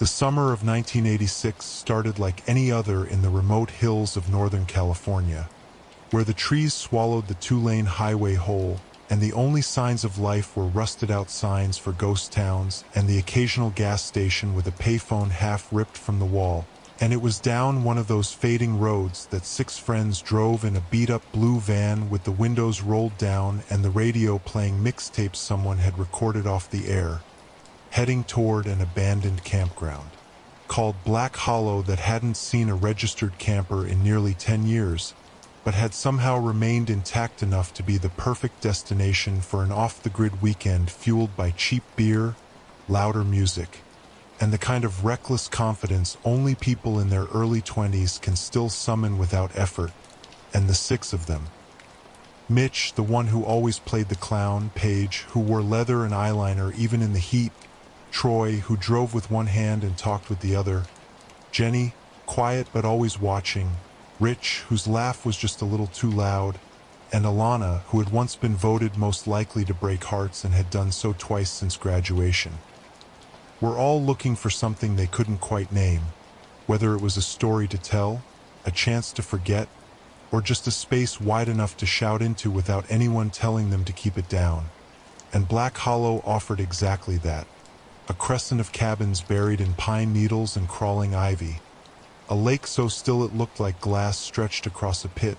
The summer of 1986 started like any other in the remote hills of Northern California, where the trees swallowed the two-lane highway whole, and the only signs of life were rusted-out signs for ghost towns and the occasional gas station with a payphone half ripped from the wall. And it was down one of those fading roads that six friends drove in a beat-up blue van with the windows rolled down and the radio playing mixtapes someone had recorded off the air, heading toward an abandoned campground called Black Hollow that hadn't seen a registered camper in nearly 10 years, but had somehow remained intact enough to be the perfect destination for an off-the-grid weekend fueled by cheap beer, louder music, and the kind of reckless confidence only people in their early 20s can still summon without effort, and the six of them. Mitch, the one who always played the clown, Paige, who wore leather and eyeliner even in the heat, Troy, who drove with one hand and talked with the other, Jenny, quiet but always watching, Rich, whose laugh was just a little too loud, and Alana, who had once been voted most likely to break hearts and had done so twice since graduation. Were all looking for something they couldn't quite name, whether it was a story to tell, a chance to forget, or just a space wide enough to shout into without anyone telling them to keep it down. And Black Hollow offered exactly that. A crescent of cabins buried in pine needles and crawling ivy, a lake so still it looked like glass stretched across a pit,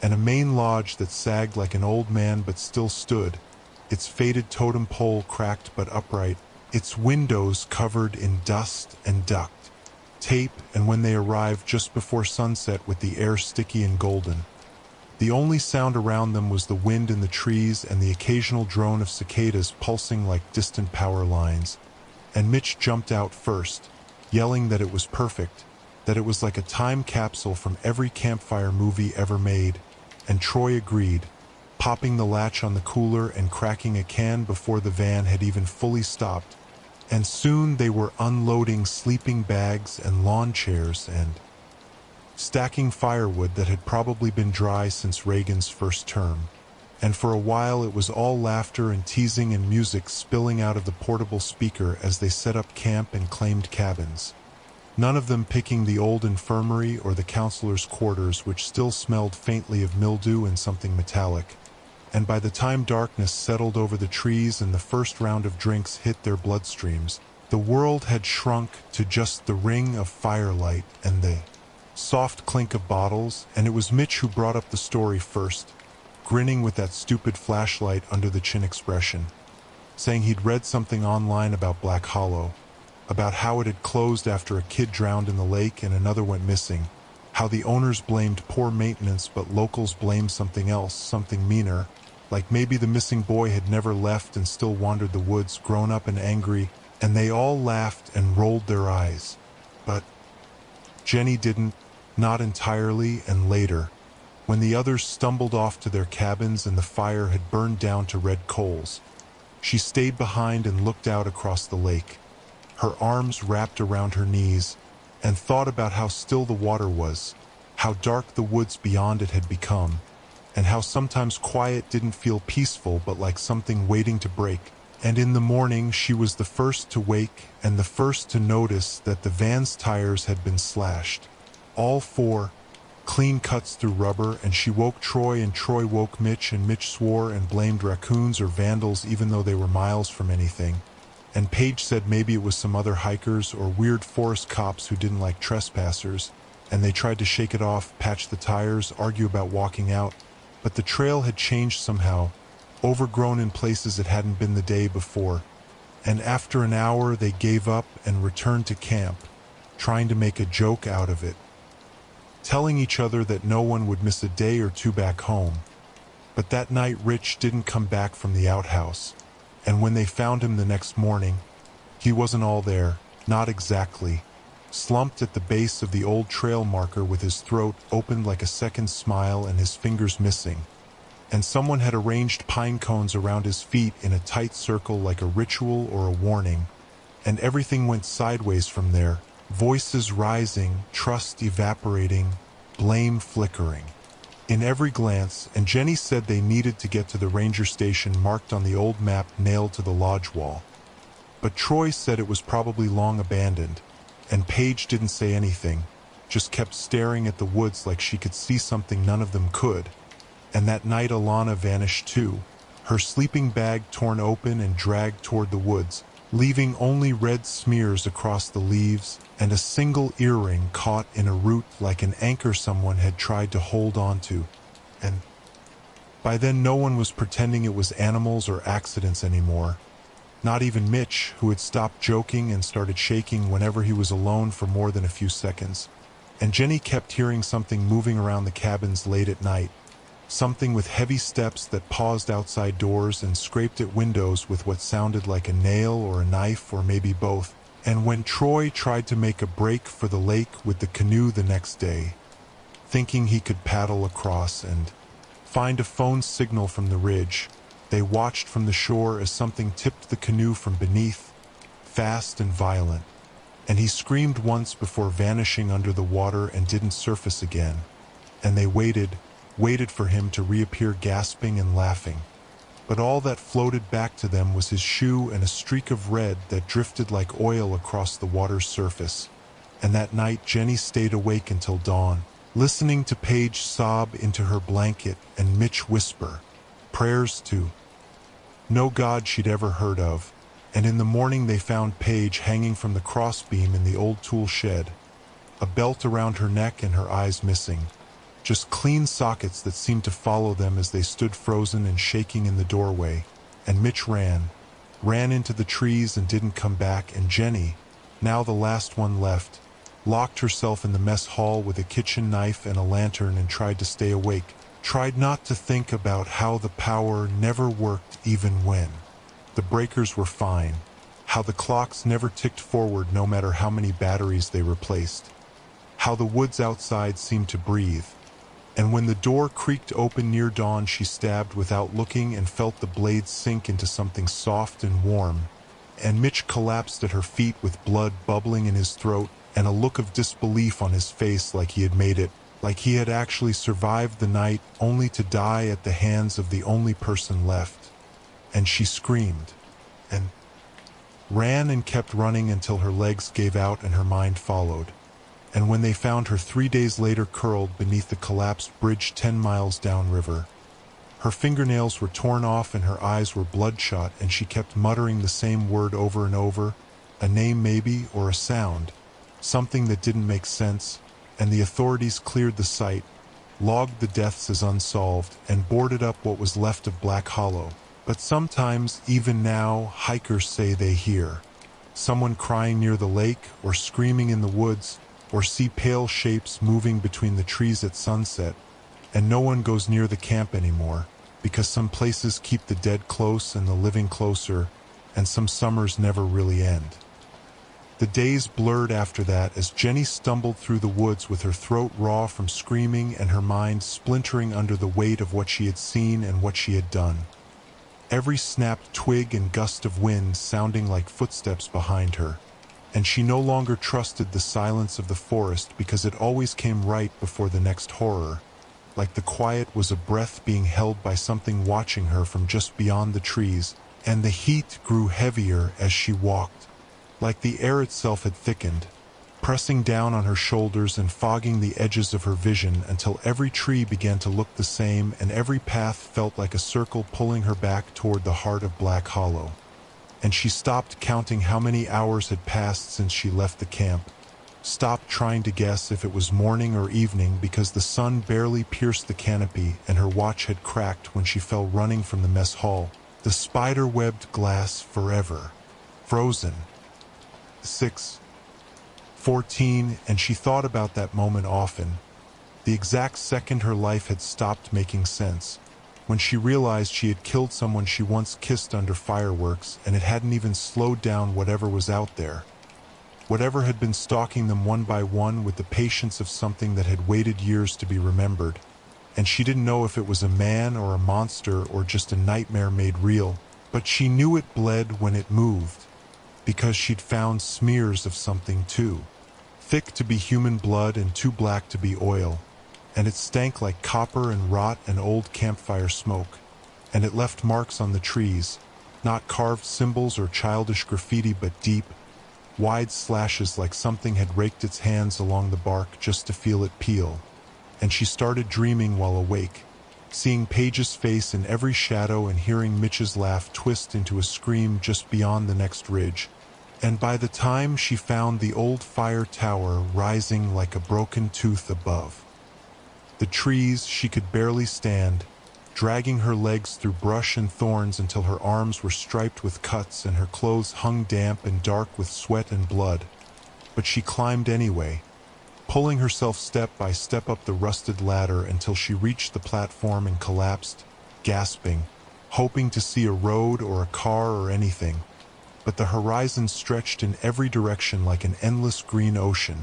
and a main lodge that sagged like an old man but still stood, its faded totem pole cracked but upright, its windows covered in dust and duct tape, and when they arrived just before sunset with the air sticky and golden, the only sound around them was the wind in the trees and the occasional drone of cicadas pulsing like distant power lines. And Mitch jumped out first, yelling that it was perfect, that it was like a time capsule from every campfire movie ever made, and Troy agreed, popping the latch on the cooler and cracking a can before the van had even fully stopped. And soon they were unloading sleeping bags and lawn chairs and stacking firewood that had probably been dry since Reagan's first term. And for a while it was all laughter and teasing and music spilling out of the portable speaker as they set up camp and claimed cabins. None of them picking the old infirmary or the counselor's quarters, which still smelled faintly of mildew and something metallic. And by the time darkness settled over the trees and the first round of drinks hit their bloodstreams, the world had shrunk to just the ring of firelight and the soft clink of bottles, and it was Mitch who brought up the story first, grinning with that stupid flashlight under the chin expression, saying he'd read something online about Black Hollow, about how it had closed after a kid drowned in the lake and another went missing, how the owners blamed poor maintenance but locals blamed something else, something meaner, like maybe the missing boy had never left and still wandered the woods, grown up and angry, and they all laughed and rolled their eyes. But Jenny didn't, not entirely, and later, when the others stumbled off to their cabins and the fire had burned down to red coals, she stayed behind and looked out across the lake, her arms wrapped around her knees, and thought about how still the water was, how dark the woods beyond it had become, and how sometimes quiet didn't feel peaceful but like something waiting to break. And in the morning she was the first to wake and the first to notice that the van's tires had been slashed. All four, clean cuts through rubber, and she woke Troy and Troy woke Mitch, and Mitch swore and blamed raccoons or vandals even though they were miles from anything. And Paige said maybe it was some other hikers or weird forest cops who didn't like trespassers, and they tried to shake it off, patch the tires, argue about walking out, but the trail had changed somehow, overgrown in places it hadn't been the day before. And after an hour they gave up and returned to camp, trying to make a joke out of it, telling each other that no one would miss a day or two back home. But that night Rich didn't come back from the outhouse, and when they found him the next morning, he wasn't all there, not exactly, slumped at the base of the old trail marker with his throat opened like a second smile and his fingers missing. And someone had arranged pine cones around his feet in a tight circle like a ritual or a warning, and everything went sideways from there, voices rising, trust evaporating, blame flickering in every glance, and Jenny said they needed to get to the ranger station marked on the old map nailed to the lodge wall. But Troy said it was probably long abandoned, and Paige didn't say anything, just kept staring at the woods like she could see something none of them could. And that night Alana vanished too, her sleeping bag torn open and dragged toward the woods, leaving only red smears across the leaves and a single earring caught in a root like an anchor someone had tried to hold onto. And by then no one was pretending it was animals or accidents anymore. Not even Mitch, who had stopped joking and started shaking whenever he was alone for more than a few seconds. And Jenny kept hearing something moving around the cabins late at night, something with heavy steps that paused outside doors and scraped at windows with what sounded like a nail or a knife or maybe both. And when Troy tried to make a break for the lake with the canoe the next day, thinking he could paddle across and find a phone signal from the ridge, they watched from the shore as something tipped the canoe from beneath, fast and violent, and he screamed once before vanishing under the water and didn't surface again. And they waited for him to reappear gasping and laughing. But all that floated back to them was his shoe and a streak of red that drifted like oil across the water's surface. And that night Jenny stayed awake until dawn, listening to Paige sob into her blanket and Mitch whisper prayers to no god she'd ever heard of. And in the morning they found Paige hanging from the crossbeam in the old tool shed, a belt around her neck and her eyes missing. Just clean sockets that seemed to follow them as they stood frozen and shaking in the doorway. And Mitch ran into the trees and didn't come back, and Jenny, now the last one left, locked herself in the mess hall with a kitchen knife and a lantern and tried to stay awake, tried not to think about how the power never worked even when the breakers were fine, how the clocks never ticked forward no matter how many batteries they replaced, how the woods outside seemed to breathe. And when the door creaked open near dawn, she stabbed without looking and felt the blade sink into something soft and warm. And Mitch collapsed at her feet with blood bubbling in his throat and a look of disbelief on his face, like he had made it, like he had actually survived the night only to die at the hands of the only person left. And she screamed and ran and kept running until her legs gave out and her mind followed. And when they found her 3 days later curled beneath the collapsed bridge 10 miles downriver, her fingernails were torn off and her eyes were bloodshot, and she kept muttering the same word over and over, a name maybe, or a sound, something that didn't make sense. And the authorities cleared the site, logged the deaths as unsolved, and boarded up what was left of Black Hollow. But sometimes, even now, hikers say they hear someone crying near the lake or screaming in the woods, or see pale shapes moving between the trees at sunset. And no one goes near the camp anymore, because some places keep the dead close and the living closer, and some summers never really end. The days blurred after that as Jenny stumbled through the woods with her throat raw from screaming and her mind splintering under the weight of what she had seen and what she had done. Every snapped twig and gust of wind sounding like footsteps behind her. And she no longer trusted the silence of the forest because it always came right before the next horror, like the quiet was a breath being held by something watching her from just beyond the trees. And the heat grew heavier as she walked, like the air itself had thickened, pressing down on her shoulders and fogging the edges of her vision until every tree began to look the same and every path felt like a circle pulling her back toward the heart of Black Hollow. And she stopped counting how many hours had passed since she left the camp, stopped trying to guess if it was morning or evening because the sun barely pierced the canopy and her watch had cracked when she fell running from the mess hall, the spider-webbed glass forever frozen. 6:14, and she thought about that moment often, the exact second her life had stopped making sense, when she realized she had killed someone she once kissed under fireworks, and it hadn't even slowed down whatever was out there. Whatever had been stalking them one by one with the patience of something that had waited years to be remembered. And she didn't know if it was a man or a monster or just a nightmare made real, but she knew it bled when it moved, because she'd found smears of something too, thick to be human blood and too black to be oil. And it stank like copper and rot and old campfire smoke. And it left marks on the trees, not carved symbols or childish graffiti but deep, wide slashes like something had raked its hands along the bark just to feel it peel. And she started dreaming while awake, seeing Paige's face in every shadow and hearing Mitch's laugh twist into a scream just beyond the next ridge. And by the time she found the old fire tower rising like a broken tooth above the trees, she could barely stand, dragging her legs through brush and thorns until her arms were striped with cuts and her clothes hung damp and dark with sweat and blood. But she climbed anyway, pulling herself step by step up the rusted ladder until she reached the platform and collapsed, gasping, hoping to see a road or a car or anything. But the horizon stretched in every direction like an endless green ocean.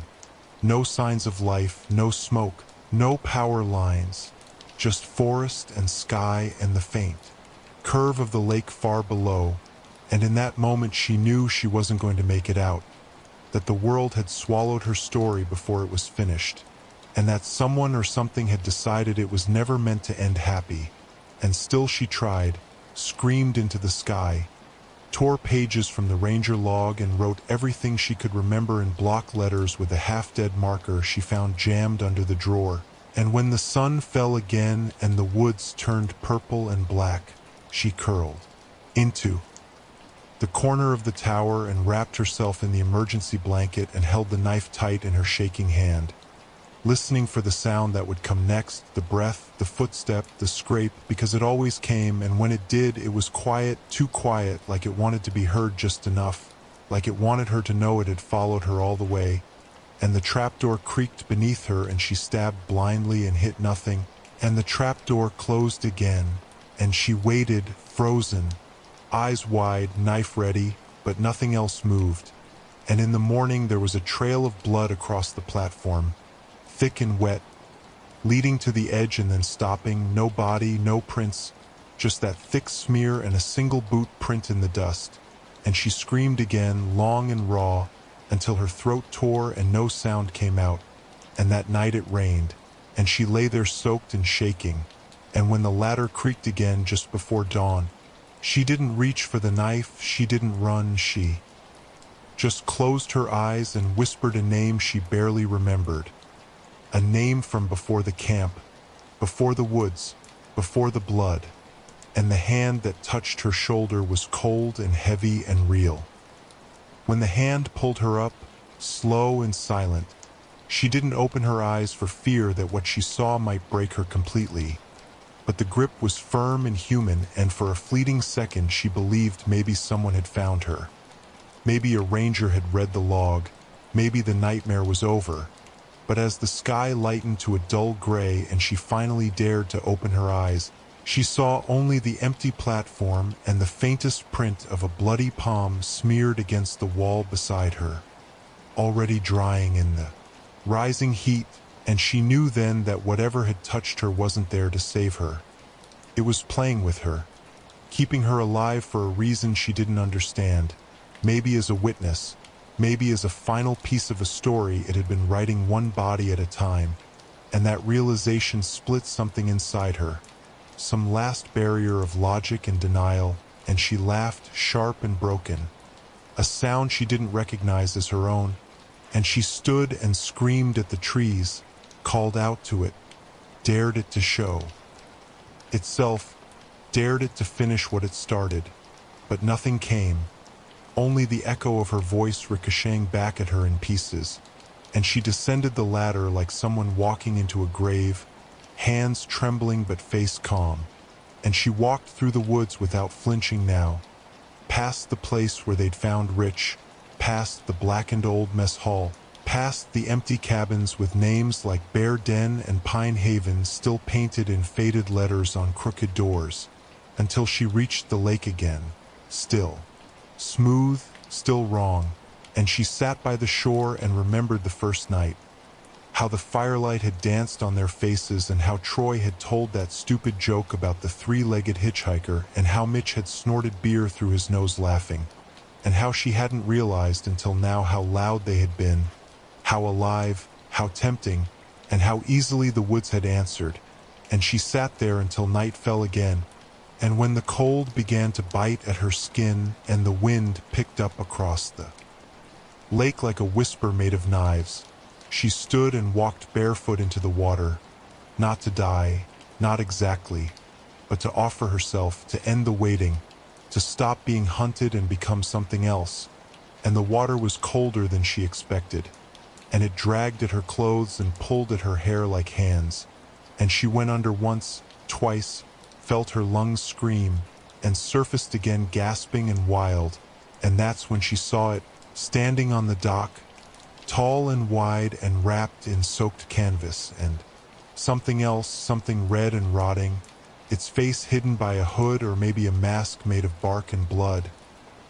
No signs of life, no smoke, no power lines, just forest and sky and the faint curve of the lake far below. And in that moment she knew she wasn't going to make it out, that the world had swallowed her story before it was finished, and that someone or something had decided it was never meant to end happy. And still she tried, screamed into the sky, tore pages from the ranger log and wrote everything she could remember in block letters with a half-dead marker she found jammed under the drawer. And when the sun fell again and the woods turned purple and black, she curled into the corner of the tower and wrapped herself in the emergency blanket and held the knife tight in her shaking hand, listening for the sound that would come next, the breath, the footstep, the scrape, because it always came, and when it did, it was quiet, too quiet, like it wanted to be heard just enough, like it wanted her to know it had followed her all the way. And the trapdoor creaked beneath her and she stabbed blindly and hit nothing, and the trapdoor closed again, and she waited, frozen, eyes wide, knife ready, but nothing else moved. And in the morning there was a trail of blood across the platform, thick and wet, leading to the edge and then stopping, no body, no prints, just that thick smear and a single boot print in the dust. And she screamed again, long and raw, until her throat tore and no sound came out. And that night it rained, and she lay there soaked and shaking. And when the ladder creaked again just before dawn, she didn't reach for the knife, she didn't run, she just closed her eyes and whispered a name she barely remembered. A name from before the camp, before the woods, before the blood. And the hand that touched her shoulder was cold and heavy and real. When the hand pulled her up, slow and silent, she didn't open her eyes for fear that what she saw might break her completely. But the grip was firm and human, and for a fleeting second she believed maybe someone had found her. Maybe a ranger had read the log, maybe the nightmare was over. But as the sky lightened to a dull gray and she finally dared to open her eyes, she saw only the empty platform and the faintest print of a bloody palm smeared against the wall beside her, already drying in the rising heat. And she knew then that whatever had touched her wasn't there to save her. It was playing with her, keeping her alive for a reason she didn't understand, maybe as a witness, maybe as a final piece of a story it had been writing one body at a time. And that realization split something inside her, some last barrier of logic and denial, and she laughed, sharp and broken, a sound she didn't recognize as her own. And she stood and screamed at the trees, called out to it, dared it to show itself, dared it to finish what it started. But nothing came, only the echo of her voice ricocheting back at her in pieces. And she descended the ladder like someone walking into a grave, hands trembling but face calm. And she walked through the woods without flinching now, past the place where they'd found Rich, past the blackened old mess hall, past the empty cabins with names like Bear Den and Pine Haven still painted in faded letters on crooked doors, until she reached the lake again, still, smooth, still wrong. And she sat by the shore and remembered the first night, how the firelight had danced on their faces and how Troy had told that stupid joke about the three-legged hitchhiker and how Mitch had snorted beer through his nose laughing, and how she hadn't realized until now how loud they had been, how alive, how tempting, and how easily the woods had answered. And she sat there until night fell again, and when the cold began to bite at her skin and the wind picked up across the lake like a whisper made of knives. She stood and walked barefoot into the water, not to die, not exactly, but to offer herself, to end the waiting, to stop being hunted and become something else. And the water was colder than she expected, and it dragged at her clothes and pulled at her hair like hands. And she went under once, twice, felt her lungs scream, and surfaced again gasping and wild. And that's when she saw it, standing on the dock, tall and wide and wrapped in soaked canvas, and something else, something red and rotting, its face hidden by a hood or maybe a mask made of bark and blood.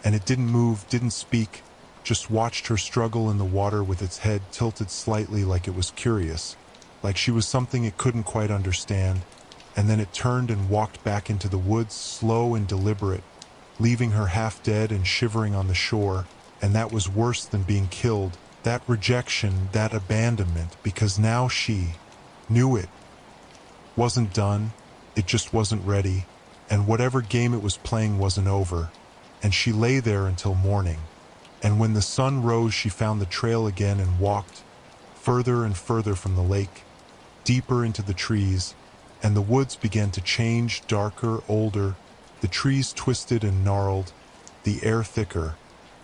And it didn't move, didn't speak, just watched her struggle in the water with its head tilted slightly like it was curious, like she was something it couldn't quite understand. And then it turned and walked back into the woods, slow and deliberate, leaving her half dead and shivering on the shore. And that was worse than being killed, that rejection, that abandonment, because now she knew it wasn't done, it just wasn't ready, and whatever game it was playing wasn't over. And she lay there until morning. And when the sun rose, she found the trail again and walked further and further from the lake, deeper into the trees, and the woods began to change, darker, older, the trees twisted and gnarled, the air thicker,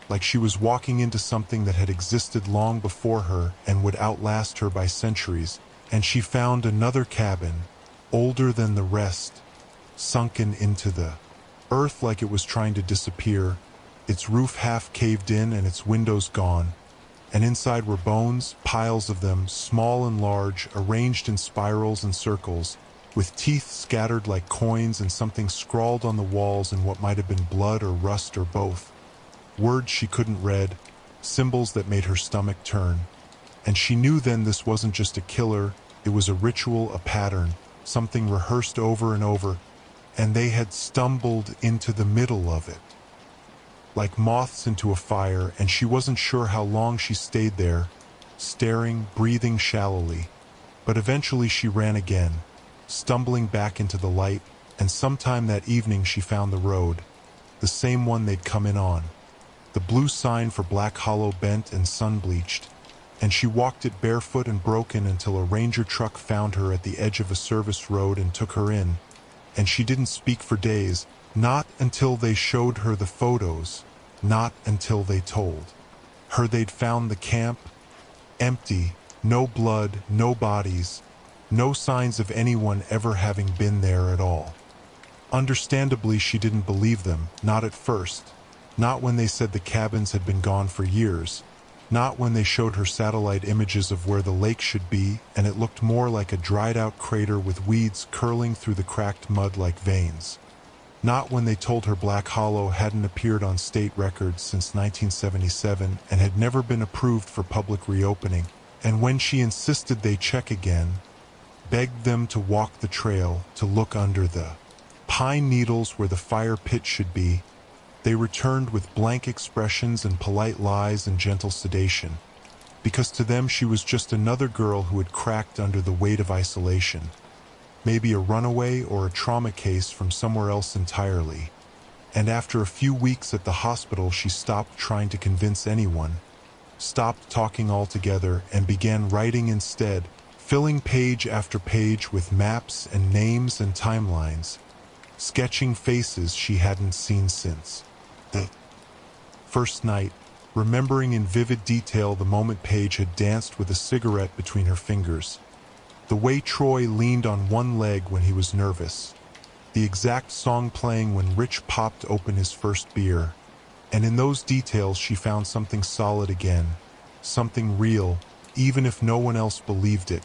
like she was walking into something that had existed long before her and would outlast her by centuries. And she found another cabin, older than the rest, sunken into the earth like it was trying to disappear, its roof half caved in and its windows gone. And inside were bones, piles of them, small and large, arranged in spirals and circles, with teeth scattered like coins and something scrawled on the walls in what might have been blood or rust or both. Words she couldn't read, symbols that made her stomach turn. And she knew then this wasn't just a killer, it was a ritual, a pattern, something rehearsed over and over, and they had stumbled into the middle of it, like moths into a fire. And she wasn't sure how long she stayed there, staring, breathing shallowly. But eventually she ran again, stumbling back into the light, and sometime that evening she found the road, the same one they'd come in on. The blue sign for Black Hollow bent and sun-bleached, and she walked it barefoot and broken until a ranger truck found her at the edge of a service road and took her in. And she didn't speak for days, not until they showed her the photos, not until they told her they'd found the camp empty, no blood, no bodies, no signs of anyone ever having been there at all. Understandably, she didn't believe them, not at first. Not when they said the cabins had been gone for years. Not when they showed her satellite images of where the lake should be, and it looked more like a dried-out crater with weeds curling through the cracked mud like veins. Not when they told her Black Hollow hadn't appeared on state records since 1977 and had never been approved for public reopening. And when she insisted they check again, begged them to walk the trail, to look under the pine needles where the fire pit should be, they returned with blank expressions and polite lies and gentle sedation, because to them she was just another girl who had cracked under the weight of isolation, maybe a runaway or a trauma case from somewhere else entirely. And after a few weeks at the hospital, she stopped trying to convince anyone, stopped talking altogether, and began writing instead, filling page after page with maps and names and timelines, sketching faces she hadn't seen since the first night, remembering in vivid detail the moment Paige had danced with a cigarette between her fingers, the way Troy leaned on one leg when he was nervous, the exact song playing when Rich popped open his first beer. And in those details she found something solid again, something real, even if no one else believed it.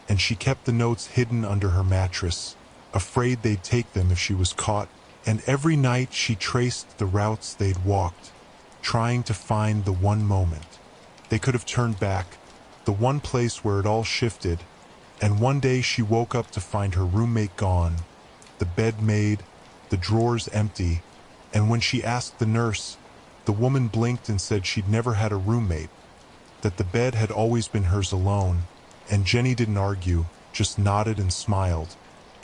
And she kept the notes hidden under her mattress, afraid they'd take them if she was caught. And every night she traced the routes they'd walked, trying to find the one moment they could have turned back, the one place where it all shifted. And one day she woke up to find her roommate gone, the bed made, the drawers empty. And when she asked the nurse, the woman blinked and said she'd never had a roommate, that the bed had always been hers alone. And Jenny didn't argue, just nodded and smiled,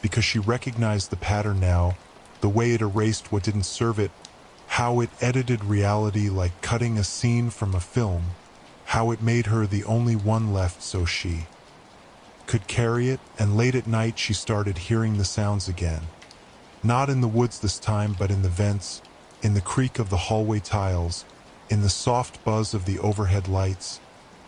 because she recognized the pattern now, the way it erased what didn't serve it, how it edited reality like cutting a scene from a film. how it made her the only one left so she could carry it, and late at night she started hearing the sounds again. Not in the woods this time, but in the vents, in the creak of the hallway tiles, in the soft buzz of the overhead lights,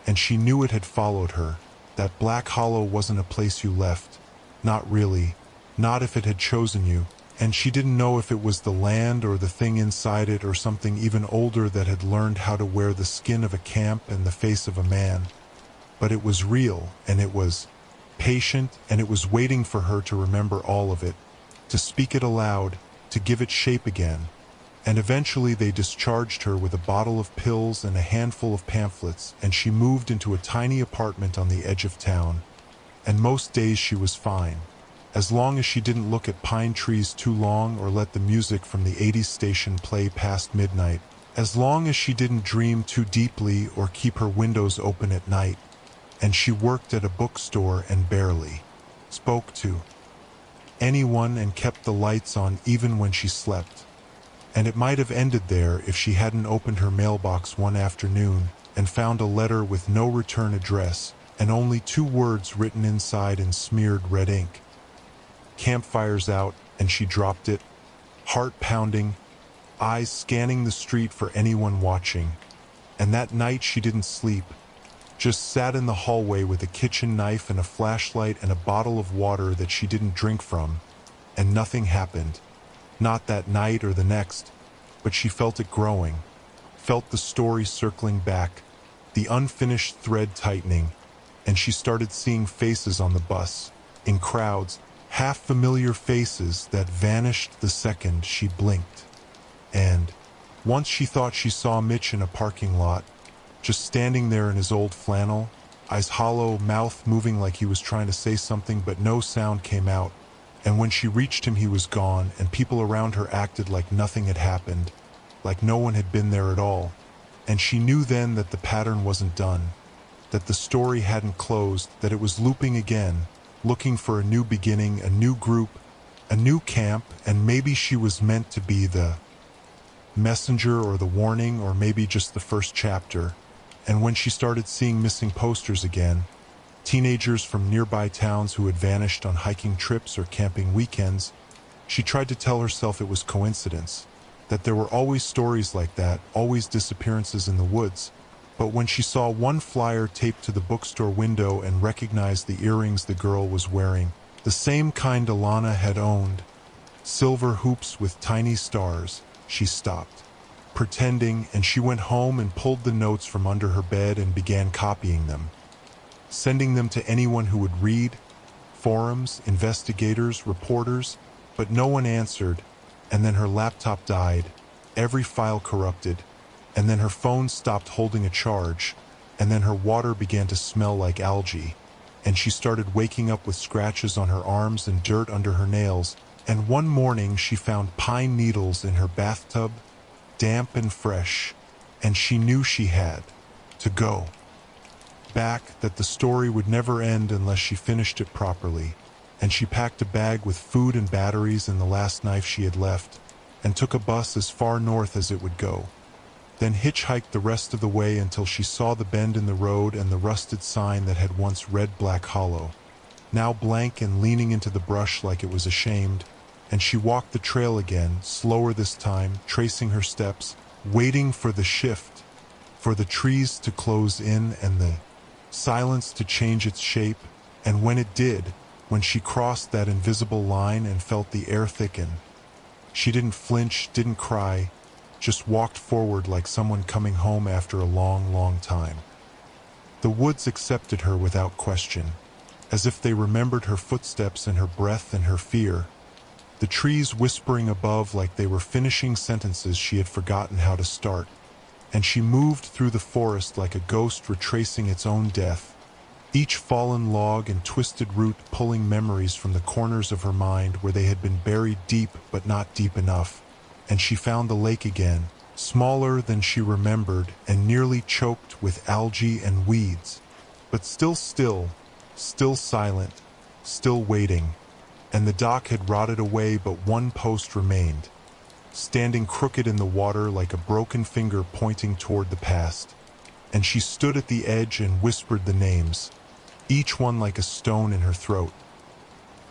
and she knew it had followed her. That black hollow wasn't a place you left. Not really. Not if it had chosen you. And she didn't know if it was the land or the thing inside it or something even older that had learned how to wear the skin of a camp and the face of a man. But it was real, and it was patient, and it was waiting for her to remember all of it, to speak it aloud, to give it shape again. And eventually they discharged her with a bottle of pills and a handful of pamphlets, and she moved into a tiny apartment on the edge of town. And most days she was fine, as long as she didn't look at pine trees too long or let the music from the 80s station play past midnight, as long as she didn't dream too deeply or keep her windows open at night. And she worked at a bookstore and barely spoke to anyone and kept the lights on even when she slept. And it might have ended there if she hadn't opened her mailbox one afternoon and found a letter with no return address and only 2 words written inside in smeared red ink. Campfires out, and she dropped it, heart pounding, eyes scanning the street for anyone watching. And that night she didn't sleep, just sat in the hallway with a kitchen knife and a flashlight and a bottle of water that she didn't drink from, and nothing happened. Not that night or the next, but she felt it growing, felt the story circling back, the unfinished thread tightening, and she started seeing faces on the bus, in crowds, half-familiar faces that vanished the second she blinked. And once she thought she saw Mitch in a parking lot, just standing there in his old flannel, eyes hollow, mouth moving like he was trying to say something but no sound came out. And when she reached him he was gone, and people around her acted like nothing had happened, like no one had been there at all. And she knew then that the pattern wasn't done, that the story hadn't closed, that it was looping again, looking for a new beginning, a new group, a new camp, and maybe she was meant to be the messenger or the warning, or maybe just the first chapter. And when she started seeing missing posters again, teenagers from nearby towns who had vanished on hiking trips or camping weekends, she tried to tell herself it was coincidence, that there were always stories like that, always disappearances in the woods. But when she saw one flyer taped to the bookstore window and recognized the earrings the girl was wearing, the same kind Alana had owned, silver hoops with tiny stars, she stopped, pretending, and she went home and pulled the notes from under her bed and began copying them, sending them to anyone who would read, forums, investigators, reporters, but no one answered. And then her laptop died, every file corrupted, and then her phone stopped holding a charge, and then her water began to smell like algae, and she started waking up with scratches on her arms and dirt under her nails. And one morning she found pine needles in her bathtub, damp and fresh, and she knew she had to go back, that the story would never end unless she finished it properly. And she packed a bag with food and batteries and the last knife she had left, and took a bus as far north as it would go. Then hitchhiked the rest of the way until she saw the bend in the road and the rusted sign that had once read Black Hollow, now blank and leaning into the brush like it was ashamed. And she walked the trail again, slower this time, tracing her steps, waiting for the shift, for the trees to close in and the silence to change its shape. And when it did, when she crossed that invisible line and felt the air thicken, she didn't flinch, didn't cry, just walked forward like someone coming home after a long, long time. The woods accepted her without question, as if they remembered her footsteps and her breath and her fear, the trees whispering above like they were finishing sentences she had forgotten how to start. And she moved through the forest like a ghost retracing its own death, each fallen log and twisted root pulling memories from the corners of her mind where they had been buried deep but not deep enough. And she found the lake again, smaller than she remembered and nearly choked with algae and weeds, but still silent, still waiting. And the dock had rotted away, but one post remained, standing crooked in the water like a broken finger pointing toward the past. and she stood at the edge and whispered the names, each one like a stone in her throat.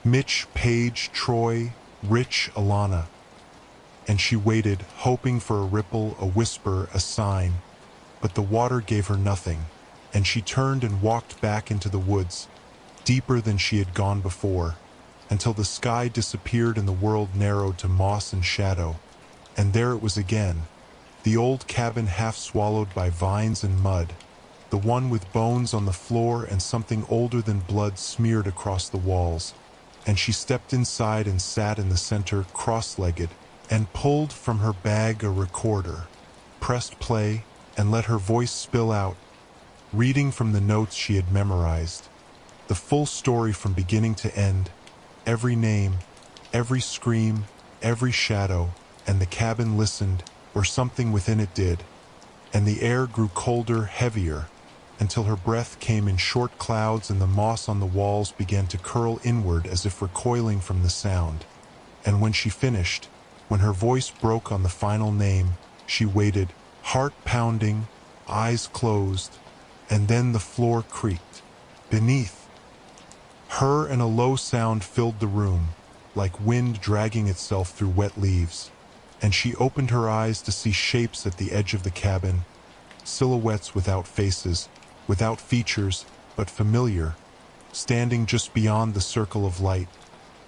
Mitch, Paige, Troy, Rich, Alana. And she waited, hoping for a ripple, a whisper, a sign. But the water gave her nothing, and she turned and walked back into the woods, deeper than she had gone before, until the sky disappeared and the world narrowed to moss and shadow. And there it was again, the old cabin half swallowed by vines and mud, the one with bones on the floor and something older than blood smeared across the walls. And she stepped inside and sat in the center, cross-legged, and pulled from her bag a recorder, pressed play, and let her voice spill out, reading from the notes she had memorized. The full story from beginning to end, every name, every scream, every shadow, and the cabin listened, or something within it did. And the air grew colder, heavier, until her breath came in short clouds and the moss on the walls began to curl inward as if recoiling from the sound. And when she finished, when her voice broke on the final name, she waited, heart pounding, eyes closed, and then the floor creaked. Beneath her, and a low sound filled the room, like wind dragging itself through wet leaves. And she opened her eyes to see shapes at the edge of the cabin, silhouettes without faces, without features, but familiar, standing just beyond the circle of light.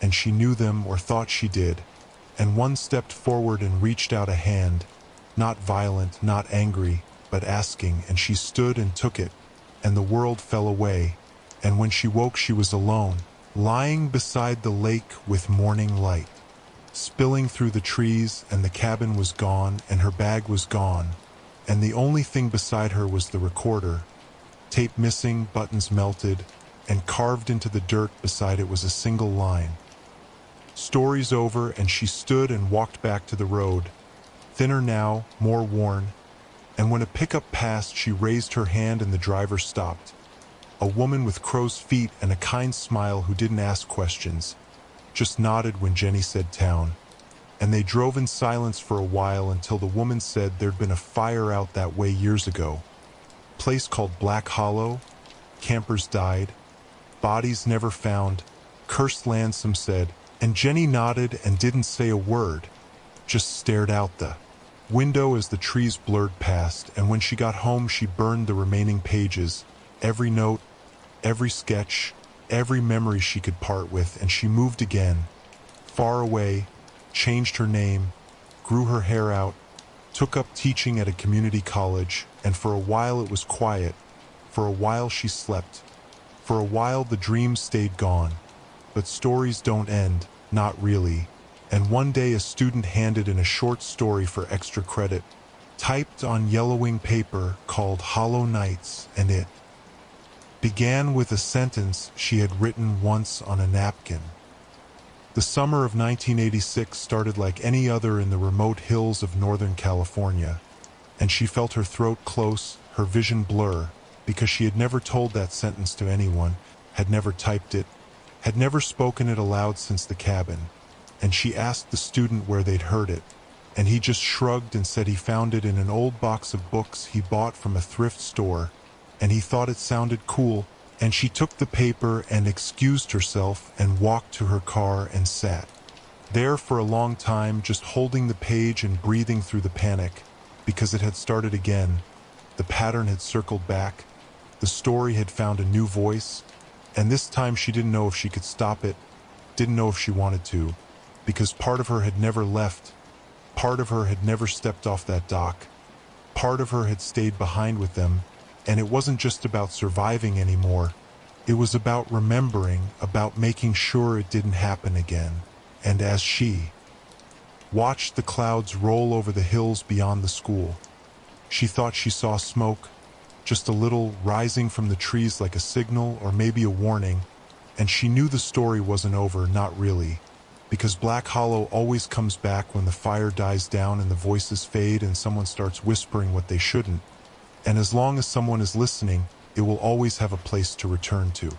And she knew them, or thought she did. And one stepped forward and reached out a hand, not violent, not angry, but asking, and she stood and took it, and the world fell away. And when she woke, she was alone, lying beside the lake with morning light spilling through the trees, and the cabin was gone, and her bag was gone, and the only thing beside her was the recorder. Tape missing, buttons melted, and carved into the dirt beside it was a single line. Story's over, and she stood and walked back to the road, thinner now, more worn, and when a pickup passed, she raised her hand and the driver stopped. A woman with crow's feet and a kind smile who didn't ask questions, just nodded when Jenny said town. And they drove in silence for a while until the woman said there'd been a fire out that way years ago. Place called Black Hollow, campers died, bodies never found, cursed land some said, and Jenny nodded and didn't say a word, just stared out the window as the trees blurred past. And when she got home she burned the remaining pages, every note, every sketch, every memory she could part with, and she moved again, far away, changed her name, grew her hair out, took up teaching at a community college, and for a while it was quiet, for a while she slept, for a while the dreams stayed gone. But stories don't end, not really, and one day a student handed in a short story for extra credit, typed on yellowing paper called Hollow Nights, and it began with a sentence she had written once on a napkin. The summer of 1986 started like any other in the remote hills of Northern California, and she felt her throat close, her vision blur, because she had never told that sentence to anyone, had never typed it, had never spoken it aloud since the cabin. And she asked the student where they'd heard it, and he just shrugged and said he found it in an old box of books he bought from a thrift store, and he thought it sounded cool. And she took the paper and excused herself and walked to her car and sat there for a long time, just holding the page and breathing through the panic, because it had started again. The pattern had circled back. The story had found a new voice, and this time she didn't know if she could stop it, didn't know if she wanted to, because part of her had never left, part of her had never stepped off that dock, part of her had stayed behind with them. And it wasn't just about surviving anymore. It was about remembering, about making sure it didn't happen again. And as she watched the clouds roll over the hills beyond the school, she thought she saw smoke, just a little, rising from the trees like a signal or maybe a warning. And she knew the story wasn't over, not really, because Black Hollow always comes back when the fire dies down and the voices fade and someone starts whispering what they shouldn't. And as long as someone is listening, it will always have a place to return to.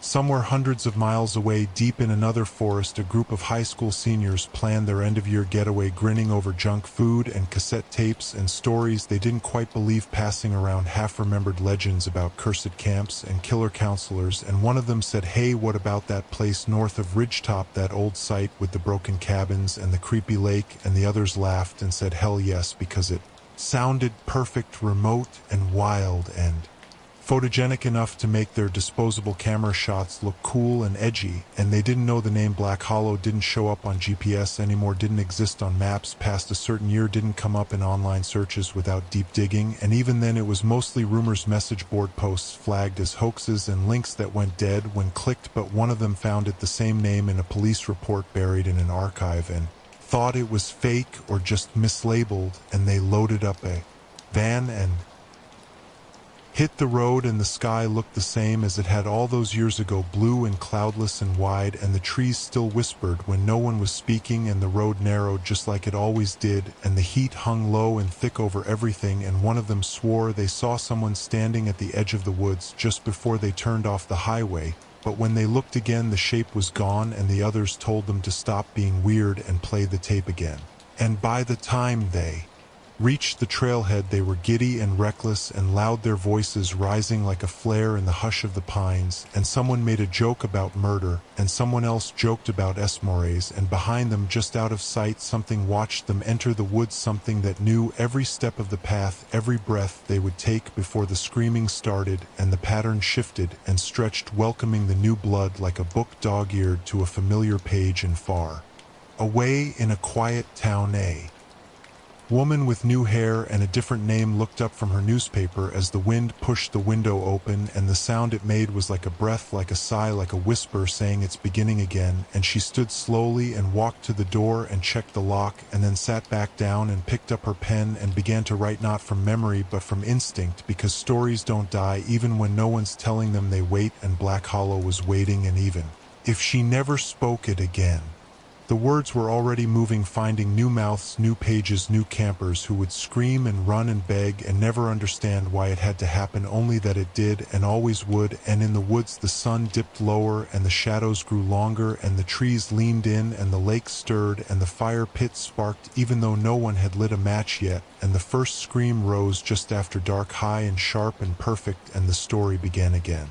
Somewhere hundreds of miles away, deep in another forest, a group of high school seniors planned their end-of-year getaway, grinning over junk food and cassette tapes and stories they didn't quite believe, passing around half-remembered legends about cursed camps and killer counselors. And one of them said, "Hey, what about that place north of Ridgetop, that old site with the broken cabins and the creepy lake?" And the others laughed and said, "Hell yes," because it sounded perfect, remote and wild, and photogenic enough to make their disposable camera shots look cool and edgy. And they didn't know the name Black Hollow didn't show up on GPS anymore, didn't exist on maps past a certain year, didn't come up in online searches without deep digging, and even then it was mostly rumors, message board posts flagged as hoaxes, and links that went dead when clicked. But one of them found it the same name in a police report buried in an archive and thought it was fake or just mislabeled, and they loaded up a van and hit the road. And the sky looked the same as it had all those years ago, blue and cloudless and wide, and the trees still whispered when no one was speaking, and the road narrowed just like it always did, and the heat hung low and thick over everything. And one of them swore they saw someone standing at the edge of the woods just before they turned off the highway, but when they looked again the shape was gone, and the others told them to stop being weird and play the tape again. And by the time they reached the trailhead, they were giddy and reckless and loud, their voices rising like a flare in the hush of the pines. And someone made a joke about murder, and someone else joked about esmores, and behind them, just out of sight, something watched them enter the woods, something that knew every step of the path, every breath they would take before the screaming started. And the pattern shifted and stretched, welcoming the new blood like a book dog-eared to a familiar page. And far away in a quiet town, a woman with new hair and a different name looked up from her newspaper as the wind pushed the window open, and the sound it made was like a breath, like a sigh, like a whisper saying it's beginning again. And she stood slowly and walked to the door and checked the lock, and then sat back down and picked up her pen and began to write, not from memory but from instinct, because stories don't die even when no one's telling them, they wait. And Black Hollow was waiting, and even if she never spoke it again, the words were already moving, finding new mouths, new pages, new campers who would scream and run and beg and never understand why it had to happen, only that it did and always would. And in the woods the sun dipped lower and the shadows grew longer, and the trees leaned in and the lake stirred and the fire pit sparked even though no one had lit a match yet. And the first scream rose just after dark, high and sharp and perfect, and the story began again.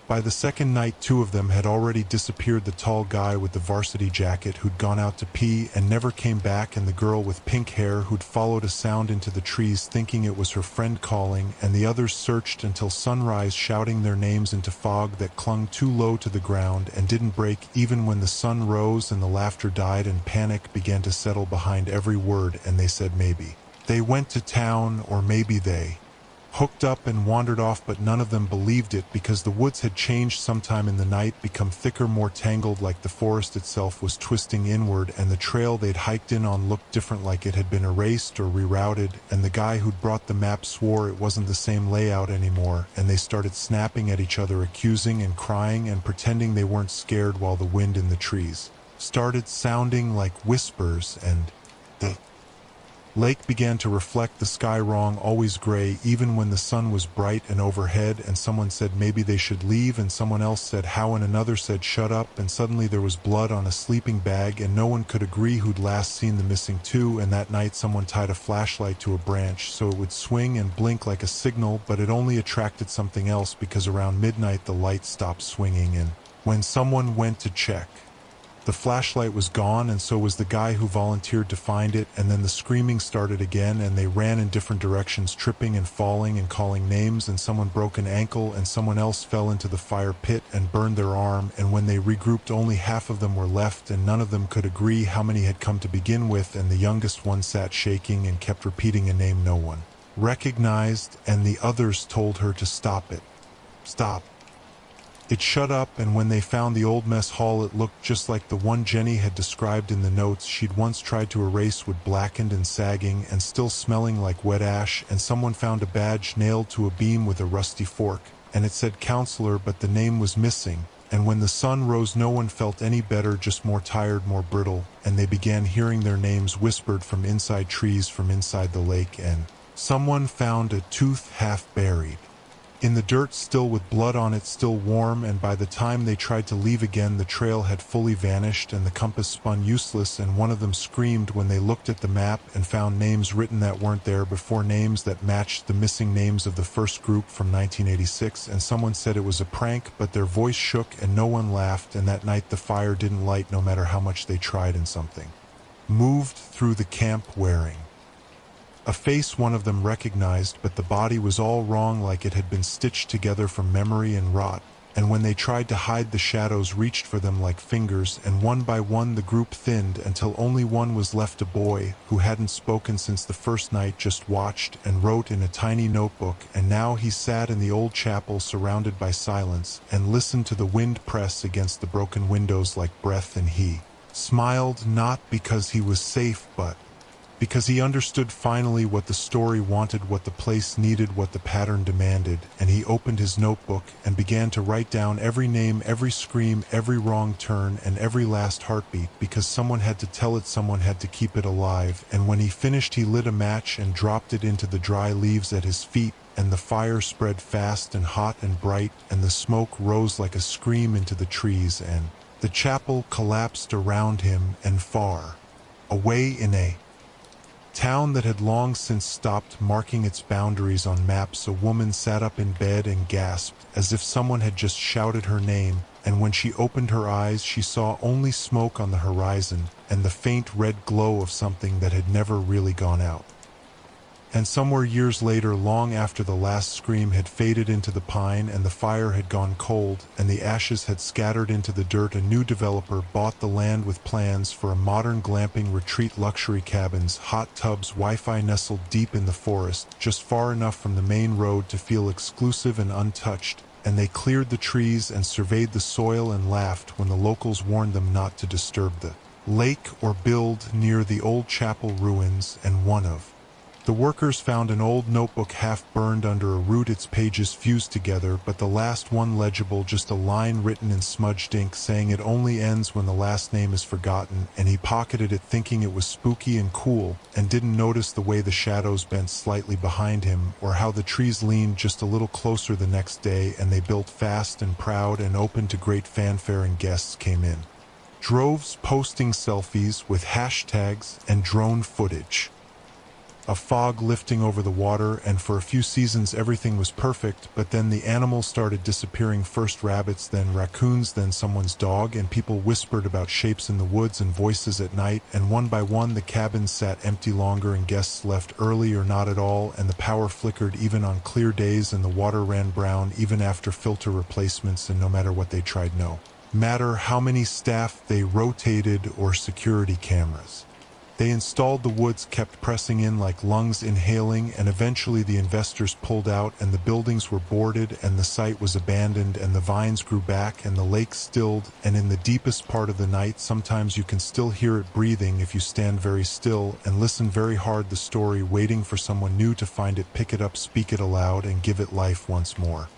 By the second night, two of them had already disappeared, the tall guy with the varsity jacket who'd gone out to pee and never came back, and the girl with pink hair who'd followed a sound into the trees thinking it was her friend calling. And the others searched until sunrise, shouting their names into fog that clung too low to the ground and didn't break even when the sun rose, and the laughter died and panic began to settle behind every word. And they said maybe they went to town, or maybe they hooked up and wandered off, but none of them believed it, because the woods had changed sometime in the night, become thicker, more tangled, like the forest itself was twisting inward, and the trail they'd hiked in on looked different, like it had been erased or rerouted. And the guy who'd brought the map swore it wasn't the same layout anymore, and they started snapping at each other, accusing and crying and pretending they weren't scared, while the wind in the trees started sounding like whispers, and the lake began to reflect the sky wrong, always gray, even when the sun was bright and overhead. And someone said maybe they should leave, and someone else said how, and another said shut up. And suddenly there was blood on a sleeping bag, and no one could agree who'd last seen the missing two. And that night someone tied a flashlight to a branch so it would swing and blink like a signal, but it only attracted something else, because around midnight the light stopped swinging, and when someone went to check, the flashlight was gone, and so was the guy who volunteered to find it. And then the screaming started again, and they ran in different directions, tripping and falling and calling names, and someone broke an ankle, and someone else fell into the fire pit and burned their arm. And when they regrouped, only half of them were left, and none of them could agree how many had come to begin with. And the youngest one sat shaking and kept repeating a name no one recognized, and the others told her to stop it. Stop. It shut up, and when they found the old mess hall, it looked just like the one Jenny had described in the notes she'd once tried to erase, wood blackened and sagging and still smelling like wet ash. And someone found a badge nailed to a beam with a rusty fork, and it said counselor, but the name was missing. And when the sun rose, no one felt any better, just more tired, more brittle, and they began hearing their names whispered from inside trees, from inside the lake. And someone found a tooth half buried In the dirt, still with blood on it, still warm, and by the time they tried to leave again, the trail had fully vanished and the compass spun useless, and one of them screamed when they looked at the map and found names written that weren't there before, names that matched the missing names of the first group from 1986, and someone said it was a prank, but their voice shook and no one laughed, and that night the fire didn't light no matter how much they tried, and something moved through the camp wearing a face one of them recognized, but the body was all wrong, like it had been stitched together from memory and rot, and when they tried to hide, the shadows reached for them like fingers, and one by one the group thinned until only one was left, a boy who hadn't spoken since the first night, just watched and wrote in a tiny notebook, and now he sat in the old chapel surrounded by silence and listened to the wind press against the broken windows like breath, and he smiled, not because he was safe, but because he understood finally what the story wanted, what the place needed, what the pattern demanded, and he opened his notebook and began to write down every name, every scream, every wrong turn, and every last heartbeat, because someone had to tell it, someone had to keep it alive. And when he finished, he lit a match and dropped it into the dry leaves at his feet, and the fire spread fast and hot and bright, and the smoke rose like a scream into the trees, and the chapel collapsed around him, and far away in a town that had long since stopped marking its boundaries on maps, a woman sat up in bed and gasped, as if someone had just shouted her name, and when she opened her eyes she saw only smoke on the horizon and the faint red glow of something that had never really gone out. And somewhere years later, long after the last scream had faded into the pine and the fire had gone cold and the ashes had scattered into the dirt, a new developer bought the land with plans for a modern glamping retreat, luxury cabins, hot tubs, Wi-Fi, nestled deep in the forest, just far enough from the main road to feel exclusive and untouched. And they cleared the trees and surveyed the soil and laughed when the locals warned them not to disturb the lake or build near the old chapel ruins, and one of the workers found an old notebook half burned under a root, its pages fused together, but the last one legible, just a line written in smudged ink saying it only ends when the last name is forgotten, and he pocketed it thinking it was spooky and cool, and didn't notice the way the shadows bent slightly behind him, or how the trees leaned just a little closer the next day, and they built fast and proud and open to great fanfare, and guests came in droves, posting selfies with hashtags and drone footage. A fog lifting over the water, and for a few seasons everything was perfect, but then the animals started disappearing, first rabbits, then raccoons, then someone's dog, and people whispered about shapes in the woods and voices at night, and one by one the cabins sat empty longer, and guests left early or not at all, and the power flickered even on clear days, and the water ran brown even after filter replacements, and no matter what they tried, no matter how many staff they rotated or security cameras they installed, the woods kept pressing in like lungs inhaling, and eventually the investors pulled out and the buildings were boarded and the site was abandoned and the vines grew back and the lake stilled, and in the deepest part of the night sometimes you can still hear it breathing if you stand very still and listen very hard, the story waiting for someone new to find it, pick it up, speak it aloud, and give it life once more.